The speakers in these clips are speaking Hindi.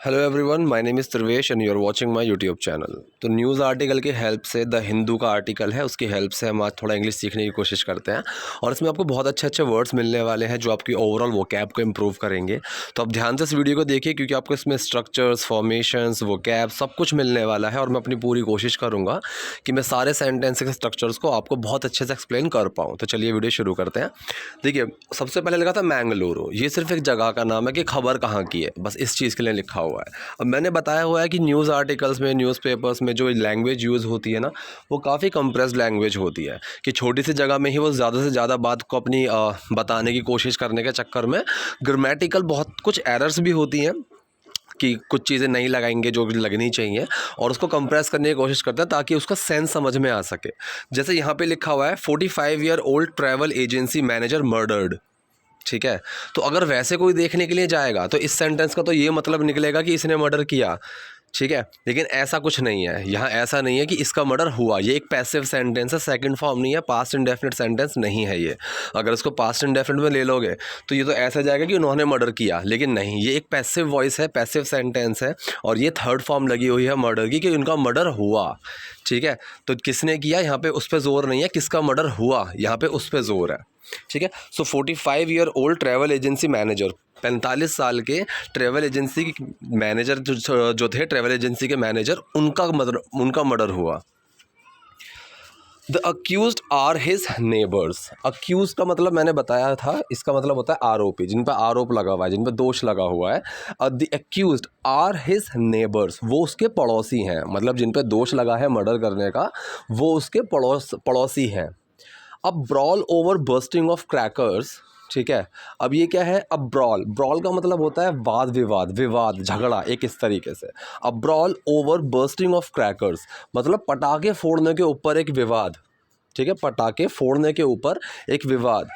Hello everyone, my name is Trivesh and you are watching my YouTube channel. तो न्यूज़ आर्टिकल की हेल्प से, द हिंदू का आर्टिकल है, उसकी हेल्प से हम आज थोड़ा इंग्लिश सीखने की कोशिश करते हैं और इसमें आपको बहुत अच्छे अच्छे वर्ड्स मिलने वाले हैं जो आपकी ओवरऑल वोकैब को इम्प्रूव करेंगे। तो आप ध्यान से इस वीडियो को देखिए क्योंकि आपको इसमें स्ट्रक्चर्स, फॉर्मेशंस, वोकैब सब कुछ मिलने वाला है और मैं अपनी पूरी कोशिश करूँगा कि मैं सारे सेंटेंस के स्ट्रक्चर्स को आपको बहुत अच्छे से एक्सप्लेन कर पाऊँ। तो चलिए वीडियो शुरू करते हैं। देखिए, सबसे पहले लिखा था मैंगलुरु। ये सिर्फ एक जगह का नाम है कि खबर कहाँ की है, बस इस चीज़ के लिए लिखा हुआ है। अब मैंने बताया हुआ है कि न्यूज़ आर्टिकल्स में, न्यूज़पेपर्स में जो लैंग्वेज यूज़ होती है ना, वो काफ़ी कंप्रेस्ड लैंग्वेज होती है कि छोटी सी जगह में ही वो ज़्यादा से ज़्यादा बात को अपनी बताने की कोशिश करने के चक्कर में ग्रामेटिकल बहुत कुछ एरर्स भी होती हैं कि कुछ चीज़ें नहीं लगाएंगे जो लगनी चाहिए और उसको कंप्रेस करने की कोशिश करते हैं ताकि उसका सेंस समझ में आ सके। जैसे यहाँ पे लिखा हुआ है 45 year old travel agency manager murdered. ठीक है, तो अगर वैसे कोई देखने के लिए जाएगा तो इस सेंटेंस का तो ये मतलब निकलेगा कि इसने मर्डर किया। ठीक है, लेकिन ऐसा कुछ नहीं है, यहाँ ऐसा नहीं है कि इसका मर्डर हुआ। ये एक पैसिव सेंटेंस है, सेकंड फॉर्म नहीं है, पास्ट इंडेफिनिट सेंटेंस नहीं है ये। अगर इसको पास्ट इंडेफिनिट में ले लोगे तो ये तो ऐसा जाएगा कि उन्होंने मर्डर किया, लेकिन नहीं, ये एक पैसिव वॉइस है, पैसिव सेंटेंस है और ये थर्ड फॉर्म लगी हुई है मर्डर की कि उनका मर्डर हुआ। ठीक है, तो किसने किया यहाँ पे उस पर जोर नहीं है, किसका मर्डर हुआ यहाँ पे उस पर जोर है। ठीक है, so 45 year old travel agency manager, 45 साल के ट्रैवल एजेंसी के मैनेजर जो थे, ट्रैवल एजेंसी के मैनेजर, उनका मर्डर हुआ। The accused are his neighbours. Accuse का मतलब मैंने बताया था, इसका मतलब होता है आरोपी, जिन पर आरोप लगा हुआ है, जिन पर दोष लगा हुआ है। The accused are his neighbours, वो उसके पड़ोसी हैं, मतलब जिन पर दोष लगा है मर्डर करने का वो उसके पड़ोसी हैं। अब brawl over bursting of crackers. ठीक है, अब ये क्या है, अब ब्रॉल का मतलब होता है वाद विवाद, विवाद, झगड़ा, एक इस तरीके से। अब brawl over bursting of crackers मतलब पटाखे फोड़ने के ऊपर एक विवाद। ठीक है, पटाखे फोड़ने के ऊपर एक विवाद।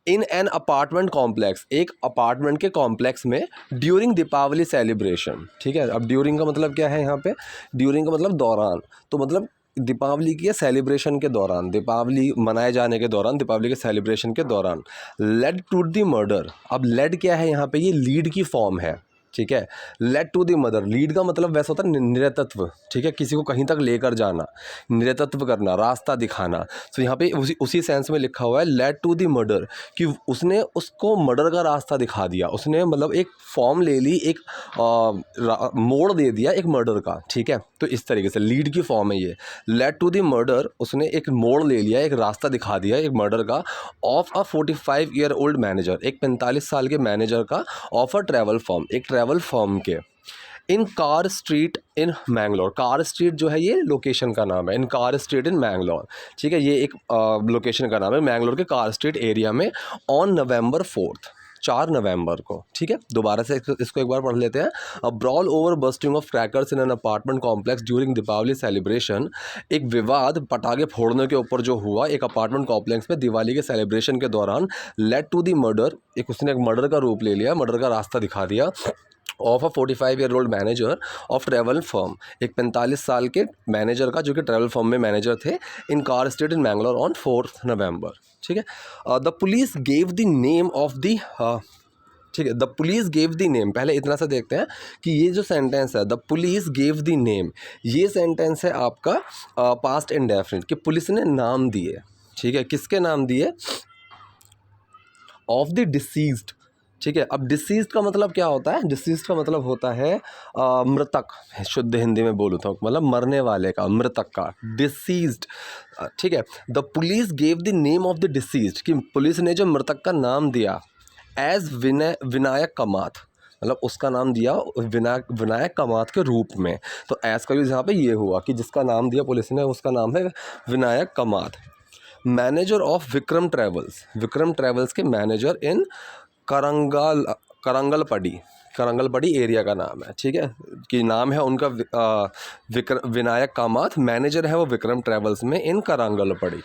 इन एन अपार्टमेंट कॉम्प्लेक्स, एक अपार्टमेंट के कॉम्प्लेक्स में ड्यूरिंग दीपावली सेलिब्रेशन। ठीक है, अब ड्यूरिंग का मतलब क्या है यहाँ पे, ड्यूरिंग का मतलब दौरान, तो मतलब दीपावली के सेलिब्रेशन के दौरान, दीपावली मनाए जाने के दौरान, दीपावली के सेलिब्रेशन के दौरान लेड टू द मर्डर। अब लेड क्या है यहाँ पे, ये लीड की फॉर्म है। ठीक है, led to the murder, lead का मतलब वैसा होता है नेतृत्व। ठीक है, किसी को कहीं तक लेकर जाना, नेतृत्व करना, रास्ता दिखाना। तो यहाँ पे उसी सेंस में लिखा हुआ है लेड टू द मर्डर, कि उसने उसको मर्डर का रास्ता दिखा दिया। उसने मतलब एक फॉर्म ले ली, एक मोड़ दे दिया एक मर्डर का। ठीक है, तो इस तरीके से लीड की फॉर्म है ये, लेड टू द मर्डर, उसने एक मोड़ ले लिया, एक रास्ता दिखा दिया एक मर्डर का, of a 45 year old manager, एक 45 साल के मैनेजर का, ऑफ अ ट्रैवल फॉर्म, एक ट्रैवल फॉर्म के, इन car street in Mangalore. Car street जो है ये लोकेशन का नाम है, इन कार स्ट्रीट इन मैंगलोर। ठीक है, ये एक लोकेशन का नाम है मैंगलोर के कार स्ट्रीट एरिया में, ऑन नवंबर 4, 4 नवंबर को। ठीक है, दोबारा से इसको एक बार पढ़ लेते हैं। A brawl over bursting of crackers in an apartment complex during Deepavali celebration. एक विवाद पटाखे फोड़ने के ऊपर जो हुआ एक अपार्टमेंट कॉम्प्लेक्स में दिवाली के सेलिब्रेशन के दौरान, लेड टू दी मर्डर, एक उसने एक मर्डर का रूप ले लिया, मर्डर का रास्ता दिखा दिया, of a 45 year old manager of travel firm, एक 45 साल के मैनेजर का जो कि ट्रैवल फर्म में मैनेजर थे, इन car state in Mangalore on 4 नवंबर। ठीक है, the police gave the name of the, ठीक है, the police gave the name, पहले इतना सा देखते हैं कि ये जो सेंटेंस है the police gave the name, ये सेंटेंस है आपका पास्ट इंडेफिनिट, कि पुलिस ने नाम दिए। ठीक है, किसके नाम दिए, ऑफ द डिसीज्ड। ठीक है, अब डिसीज्ड का मतलब क्या होता है, डिसीज्ड का मतलब होता है मृतक, शुद्ध हिंदी में बोलूँ तो मतलब मरने वाले का, मृतक का, डिसीज्ड। ठीक है, the police gave the name of the deceased, कि पुलिस ने जो मृतक का नाम दिया, एज विनायक कामत, मतलब उसका नाम दिया विनायक कामत के रूप में। तो एज का यूज़ यहाँ पे ये हुआ कि जिसका नाम दिया पुलिस ने उसका नाम है Vinayak Kamat. Manager of Vikram travels, Vikram travels के मैनेजर इन करंगलपड़ी एरिया का नाम है। ठीक है, कि नाम है उनका विनायक कामत, मैनेजर है वो विक्रम ट्रैवल्स में इन करंगलपड़ी।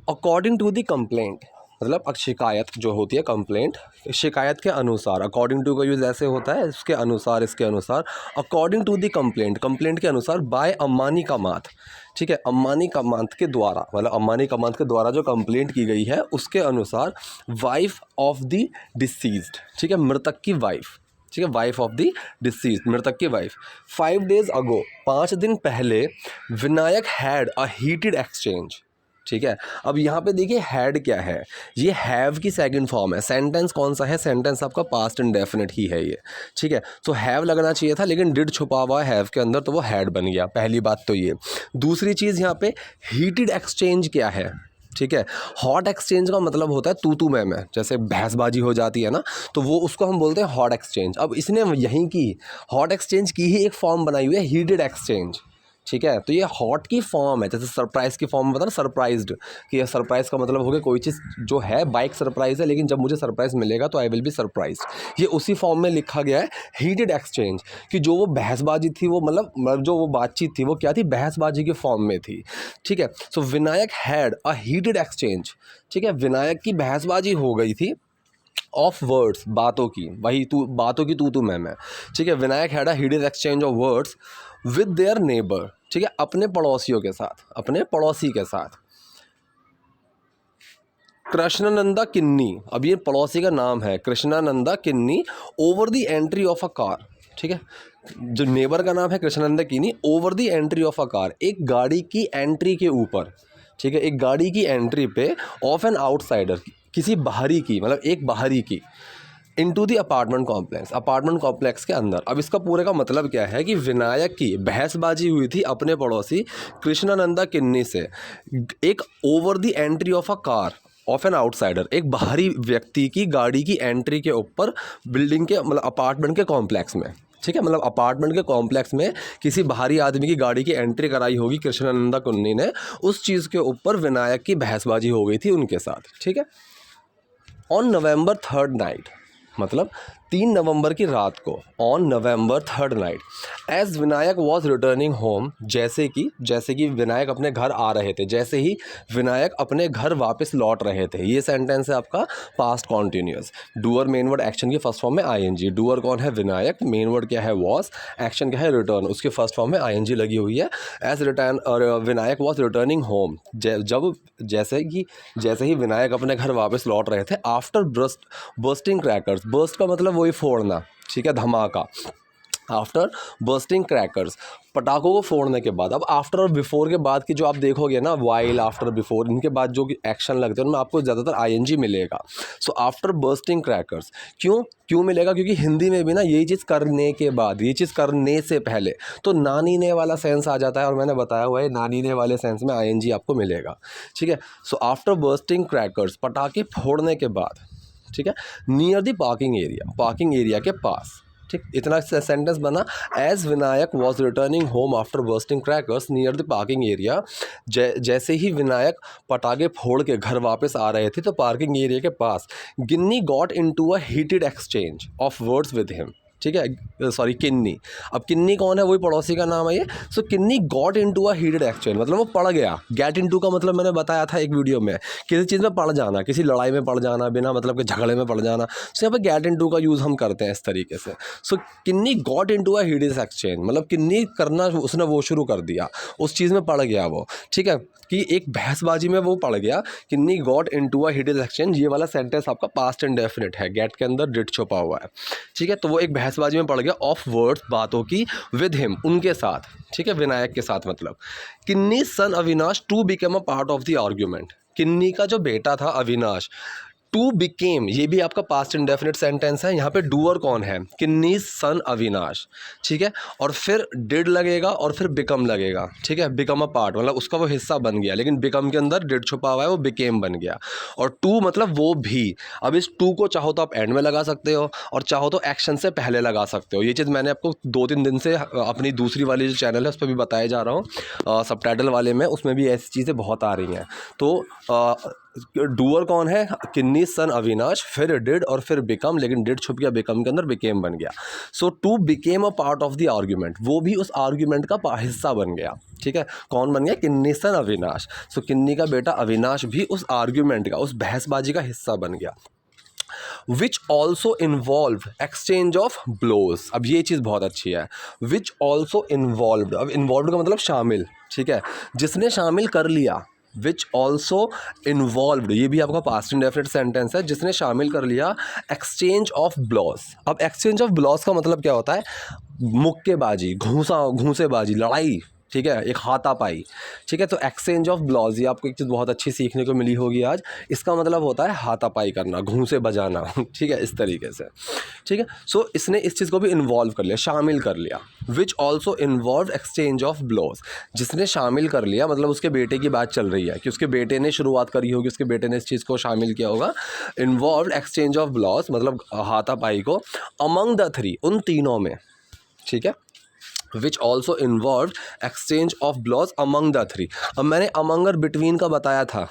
अकॉर्डिंग टू द कंप्लेंट, मतलब शिकायत जो होती है, कंप्लेंट, शिकायत के अनुसार, अकॉर्डिंग टू का यूज़ ऐसे होता है, इसके अनुसार, इसके अनुसार, according to the complaint, complaint के अनुसार, बाय अम्मानी कामत। ठीक है, अम्मानी कामत के द्वारा, मतलब अम्मानी कामत के द्वारा जो कंप्लेंट की गई है उसके अनुसार, वाइफ ऑफ द डिसीज्ड। ठीक है, मृतक की वाइफ, ठीक है, वाइफ ऑफ द डिसीज, मृतक की वाइफ। 5 days अगो, 5 दिन पहले Vinayak had a heated exchange. ठीक है, अब यहाँ पे देखिए हैड क्या है, ये हैव की सेकंड फॉर्म है। सेंटेंस कौन सा है, सेंटेंस आपका पास्ट इंडेफिनिट ही है ये। ठीक है, तो हैव लगना चाहिए था, लेकिन डिड छुपा हुआ है हैव के अंदर, तो वो हैड बन गया। पहली बात तो ये। दूसरी चीज़ यहाँ पे हीटेड एक्सचेंज क्या है। ठीक है, हॉट एक्सचेंज का मतलब होता है तू मैं, जैसे बहसबाजी हो जाती है ना, तो वो उसको हम बोलते हैं हॉट एक्सचेंज। अब इसने यहीं की हॉट एक्सचेंज की ही एक फॉर्म बनाई हुई है, हीटेड एक्सचेंज। ठीक है, तो ये हॉट की फॉर्म है, जैसे सरप्राइज़ की फॉर्म बता ना, सरप्राइज्ड, कि सरप्राइज़ का मतलब हो गया कोई चीज़ जो है, बाइक सरप्राइज़ है, लेकिन जब मुझे सरप्राइज़ मिलेगा तो आई विल बी सरप्राइज्ड। ये उसी फॉर्म में लिखा गया है हीटेड एक्सचेंज, कि जो वो बहसबाजी थी वो मतलब जो वो बातचीत थी वो क्या थी, बहसबाजी की फॉर्म में थी। ठीक है, so Vinayak had a heated exchange. ठीक है, विनायक की बहसबाजी हो गई थी ऑफ वर्ड्स, बातों की, वही बातों की तू मैं। ठीक है, Vinayak had a heated exchange of words with their neighbour. ठीक है, अपने पड़ोसियों के साथ, अपने पड़ोसी के साथ। कृष्णानंदा किन्नी, अब ये पड़ोसी का नाम है Krishnananda Kinni, over the entry of a car. ठीक है, जो नेबर का नाम है Krishnananda Kinni, over the entry of a car, एक गाड़ी की एंट्री के ऊपर। ठीक है, एक गाड़ी की एंट्री पे ऑफ एन आउटसाइडर, किसी बाहरी की, मतलब एक बाहरी की, into the apartment complex, apartment complex के अंदर। अब इसका पूरे का मतलब क्या है कि विनायक की बहसबाजी हुई थी अपने पड़ोसी कृष्णानंदा किन्नी से, एक over the entry of a car of an outsider, एक बाहरी व्यक्ति की गाड़ी की एंट्री के ऊपर, बिल्डिंग के मतलब अपार्टमेंट के कॉम्प्लेक्स में। ठीक है, मतलब अपार्टमेंट के कॉम्प्लेक्स में किसी बाहरी आदमी की गाड़ी की एंट्री कराई होगी कृष्णानंदा किन्नी ने, उस चीज़ के ऊपर विनायक की बहसबाजी हो गई थी उनके साथ। ठीक है, ऑन नवंबर 3rd नाइट, मतलब 3 नवंबर की रात को, on November 3rd night, as Vinayak was returning home, जैसे कि विनायक अपने घर आ रहे थे, जैसे ही विनायक अपने घर वापस लौट रहे थे। ये सेंटेंस है आपका past continuous. Doer main word, action की फर्स्ट फॉर्म में आईएनजी। डूअर कौन है, विनायक, मेन वर्ड क्या है, वॉज, एक्शन क्या है, रिटर्न, उसकी फर्स्ट फॉर्म में आईएनजी लगी हुई है। एज रिटर्न, और विनायक वॉज रिटर्निंग होम, जब जैसे ही विनायक अपने घर वापस लौट रहे थे, आफ्टर बर्स्टिंग क्रैकर्स, बर्स्ट का मतलब वही फोड़ना, ठीक है, धमाका। आफ्टर बर्स्टिंग क्रैकर्स, पटाखों को फोड़ने के बाद। अब आफ्टर और बिफोर के बाद की जो आप देखोगे ना, वाइल, आफ्टर, बिफोर, इनके बाद जो एक्शन लगते हैं उनमें आपको ज़्यादातर आईएनजी मिलेगा। सो आफ्टर बर्स्टिंग क्रैकर्स, क्यों मिलेगा, क्योंकि हिंदी में भी ना यही चीज़ करने के बाद, ये चीज़ करने से पहले तो नानीने वाला सेंस आ जाता है, और मैंने बताया हुआ है नानीने वाले सेंस में आईएनजी आपको मिलेगा। ठीक है, सो आफ्टर बर्स्टिंग क्रैकर्स, पटाखे फोड़ने के बाद। ठीक है, नियर द पार्किंग एरिया के पास। ठीक, इतना सेंटेंस बना। As Vinayak was returning home after bursting crackers near the parking area, जैसे ही विनायक पटाखे फोड़ के घर वापस आ रहे थे तो पार्किंग एरिया के पास, Ginni got into a heated exchange of words with him. ठीक है, सॉरी, किन्नी। अब किन्नी कौन है, वही पड़ोसी का नाम है ये। So Kinni got into a heated exchange, मतलब वो पड़ गया। गेट इनटू का मतलब मैंने बताया था एक वीडियो में, किसी चीज़ में पड़ जाना, किसी लड़ाई में पड़ जाना, बिना मतलब के झगड़े में पड़ जाना। सो यहाँ पे गेट इनटू का यूज़ हम करते हैं इस तरीके से। So Kinni got into a heated exchange, मतलब किन्नी करना उसने वो शुरू कर दिया, उस चीज़ में पड़ गया वो। ठीक है, कि एक बहसबाजी में वो पड़ गया। Kinni got into a heated exchange, ये वाला सेंटेंस आपका पास्ट इंडेफिनिट है, गेट के अंदर डिड छुपा हुआ है। ठीक है, तो वो एक बहसबाजी में पड़ गया, ऑफ वर्ड्स, बातों की, विद हिम, उनके साथ। ठीक है, विनायक के साथ मतलब। Kinni son Avinash to become a part of the argument, Kinni का जो बेटा था अविनाश, टू बिकेम, ये भी आपका पास्ट इंडेफिनिट सेंटेंस है। यहाँ पे डूअर कौन है, किन्नी सन अविनाश। ठीक है, और फिर डिड लगेगा और फिर बिकम लगेगा। ठीक है, बिकम अ पार्ट मतलब उसका वो हिस्सा बन गया, लेकिन बिकम के अंदर डिड छुपा हुआ है, वो बिकेम बन गया। और टू मतलब वो भी। अब इस टू को चाहो तो आप एंड में लगा सकते हो, और चाहो तो एक्शन से पहले लगा सकते हो। ये चीज़ मैंने आपको 2-3 दिन से अपनी दूसरी वाली जो चैनल है उस पर भी बताया जा रहा हूँ, सबटाइटल वाले में, उसमें भी ऐसी चीज़ें बहुत आ रही हैं। तो डूअर कौन है, किन्नी सन अविनाश, फिर डिड और फिर बिकम, लेकिन डिड छुप गया, बिकम के अंदर बिकेम बन गया। So to became a part of the argument, वो भी उस आर्ग्यूमेंट का हिस्सा बन गया। ठीक है, कौन बन गया, किन्नी सन अविनाश। सो किन्नी का बेटा अविनाश भी उस आर्ग्यूमेंट का, उस बहसबाजी का हिस्सा बन गया। Which also involve exchange of blows, अब ये चीज़ बहुत अच्छी है, विच ऑल्सो इन्वॉल्व। अब इन्वॉल्व का मतलब शामिल। ठीक है, जिसने शामिल कर लिया, विच ऑल्सो इन्वॉल्व्ड, ये भी आपका पास्ट इंडेफिनिट सेंटेंस है, जिसने शामिल कर लिया एक्सचेंज ऑफ ब्लॉस। अब एक्सचेंज ऑफ ब्लॉस का मतलब क्या होता है? मुक्केबाजी, घूंसेबाजी, लड़ाई, ठीक है, एक हाथापाई, ठीक है। तो एक्सचेंज ऑफ ब्लॉज, ये आपको एक चीज़ बहुत अच्छी सीखने को मिली होगी आज। इसका मतलब होता है हाथापाई करना, घूंसे बजाना, ठीक है, इस तरीके से, ठीक है। सो इसने इस चीज़ को भी इन्वॉल्व कर लिया, शामिल कर लिया। विच ऑल्सो इन्वॉल्व एक्सचेंज ऑफ ब्लॉज, जिसने शामिल कर लिया मतलब उसके बेटे की बात चल रही है कि उसके बेटे ने शुरुआत करी होगी, उसके बेटे ने इस चीज़ को शामिल किया होगा। इन्वॉल्व एक्सचेंज ऑफ ब्लॉज मतलब हाथापाई को अमंग द थ्री, उन तीनों में, ठीक है। Which also involve exchange of ब्लॉज among the three. अब मैंने अमंग और बिटवीन का बताया था,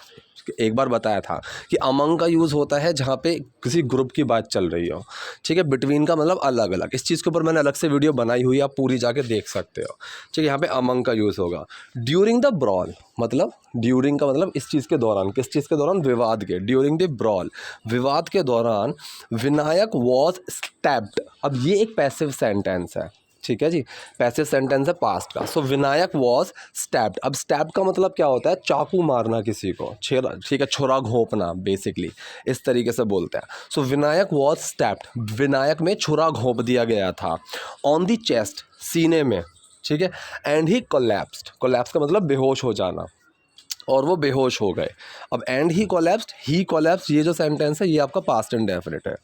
एक बार बताया था कि अमंग का यूज़ होता है जहाँ पे किसी ग्रुप की बात चल रही हो, ठीक है। बिटवीन का मतलब अलग अलग। इस चीज़ के ऊपर मैंने अलग से वीडियो बनाई हुई है, आप पूरी जाके देख सकते हो, ठीक है। यहाँ पे अमंग का यूज़ होगा। ड्यूरिंग द ब्रॉल, मतलब ड्यूरिंग का मतलब इस चीज़ के दौरान, किस चीज़ के दौरान? विवाद के। ड्यूरिंग द ब्रॉल, विवाद के दौरान विनायक वॉज स्टैब्ड। अब ये एक पैसिव सेंटेंस है, ठीक है जी, पैसिव सेंटेंस है पास्ट का। सो विनायक वॉज स्टैब्ड। अब स्टैब का मतलब क्या होता है? चाकू मारना किसी को, छेरा, ठीक है, छुरा घोंपना, बेसिकली इस तरीके से बोलते हैं। सो विनायक वॉज स्टैब्ड, विनायक में छुरा घोंप दिया गया था। ऑन दी चेस्ट, सीने में, ठीक है। एंड ही कोलैप्स्ड, कोलैप्स का मतलब बेहोश हो जाना, और वो बेहोश हो गए। अब एंड ही कोलैप्स्ड, ये जो सेंटेंस है ये आपका पास्ट इंडेफिनिट है।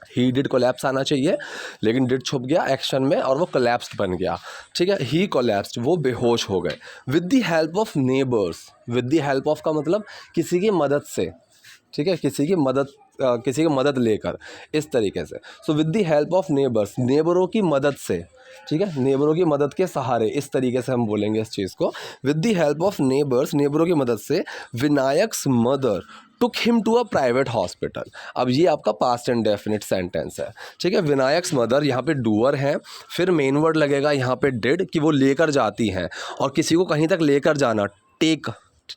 ही डिड कोलैप्स आना चाहिए, लेकिन डिड छुप गया एक्शन में और वो कोलैप्स्ड बन गया, ठीक है। ही कोलैप्स्ड, वो बेहोश हो गए। With the help of neighbours, with the help of का मतलब किसी की मदद से, ठीक है, किसी की मदद लेकर, इस तरीके से। So with the help of neighbours, नेबरों की मदद से, ठीक है, नेबरों की मदद के सहारे, इस तरीके से हम बोलेंगे इस चीज़ को। With the help of neighbours, नेबरों की मदद से, Vinayak's mother took him to a private hospital. अब ये आपका पास्ट इंडेफिनिट सेंटेंस है, ठीक है। विनायक्स मदर, यहाँ पे डूअर है, फिर मेन वर्ड लगेगा यहाँ पे डिड, कि वो लेकर जाती हैं, और किसी को कहीं तक लेकर जाना, टेक,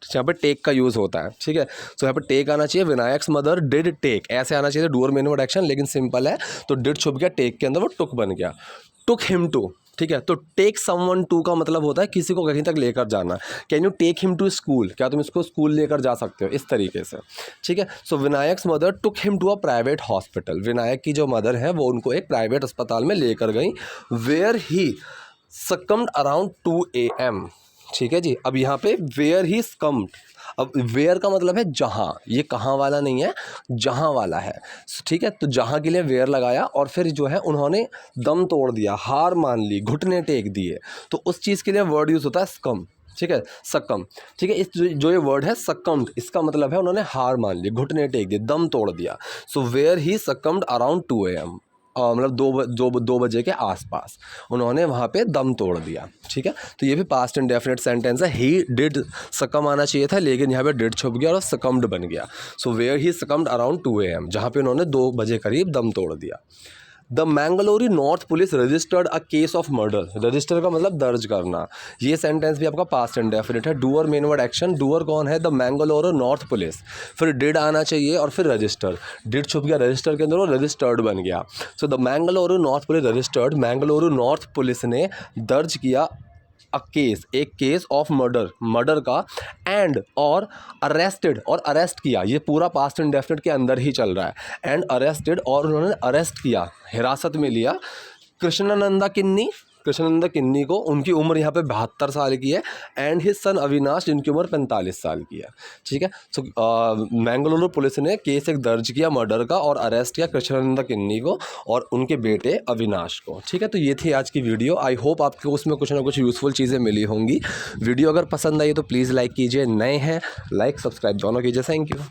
यहाँ पे टेक का यूज़ होता है, ठीक है। सो यहाँ पे टेक आना चाहिए। विनायक्स मदर डिड टेक, ऐसे आना चाहिए डूअर मेन वर्ड एक्शन, लेकिन सिंपल है तो डिड छुप गया, टेक के अंदर वो टुक बन गया, टुक हिम टू, ठीक है। तो टेक समवन टू का मतलब होता है किसी को कहीं तक लेकर जाना। Can you take him to school, क्या तुम इसको स्कूल लेकर जा सकते हो, इस तरीके से, ठीक है। So Vinayak's mother took him to a private hospital, Vinayak की जो मदर है वो उनको एक प्राइवेट अस्पताल में लेकर गई। Where he succumbed around 2 AM, ठीक है जी। अब यहाँ पे वेयर ही सकम्ड, अब वेयर का मतलब है जहाँ, ये कहाँ वाला नहीं है, जहाँ वाला है, ठीक है। तो जहाँ के लिए वेयर लगाया, और फिर जो है उन्होंने दम तोड़ दिया, हार मान ली, घुटने टेक दिए, तो उस चीज़ के लिए वर्ड यूज़ होता है सकम, ठीक है, सकम, ठीक है। इस जो ये वर्ड है सकम्ड, इसका मतलब है उन्होंने हार मान ली, घुटने टेक दिए, दम तोड़ दिया। So where he succumbed around 2 AM, मतलब 2 बजे के आसपास उन्होंने वहाँ पे दम तोड़ दिया, ठीक है। तो ये भी पास्ट इंडेफिनिट सेंटेंस है। ही डिड सकम आना चाहिए था, लेकिन यहाँ पे डिड छुप गया और सकम्ड बन गया। So where he succumbed around 2 AM, जहाँ पे उन्होंने 2 बजे करीब दम तोड़ दिया। The Mangalore north police registered a case of murder, register का मतलब दर्ज करना। ये सेंटेंस भी आपका पास्ट इंडेफिनिट है। Doer main word action, doer कौन है? द मैंगलोर नॉर्थ पुलिस, फिर डिड आना चाहिए और फिर रजिस्टर, डिड छुप गया रजिस्टर के अंदर और रजिस्टर्ड बन गया। So the Mangalore north police registered, Mangalore north police ने दर्ज किया अ केस, एक केस ऑफ मर्डर, मर्डर का, एंड और अरेस्टेड, और अरेस्ट किया, ये पूरा पास्ट इंडेफिनिट के अंदर ही चल रहा है। एंड अरेस्टेड, और उन्होंने अरेस्ट किया, हिरासत में लिया, कृष्णानंदा किन्नी, कृष्णानंदा किन्नी को, उनकी उम्र यहाँ पे 72 साल की है। एंड हिज सन अविनाश, जिनकी उम्र 45 साल की है, ठीक है। सो मैंगलोर पुलिस ने केस एक दर्ज किया मर्डर का, और अरेस्ट किया कृष्णानंदा किन्नी को और उनके बेटे अविनाश को, ठीक है। तो ये थी आज की वीडियो। आई होप आपको उसमें कुछ ना कुछ यूज़फुल चीज़ें मिली होंगी। वीडियो अगर पसंद आई तो प्लीज़ लाइक कीजिए, नए हैं लाइक सब्सक्राइब दोनों कीजिए। Thank you.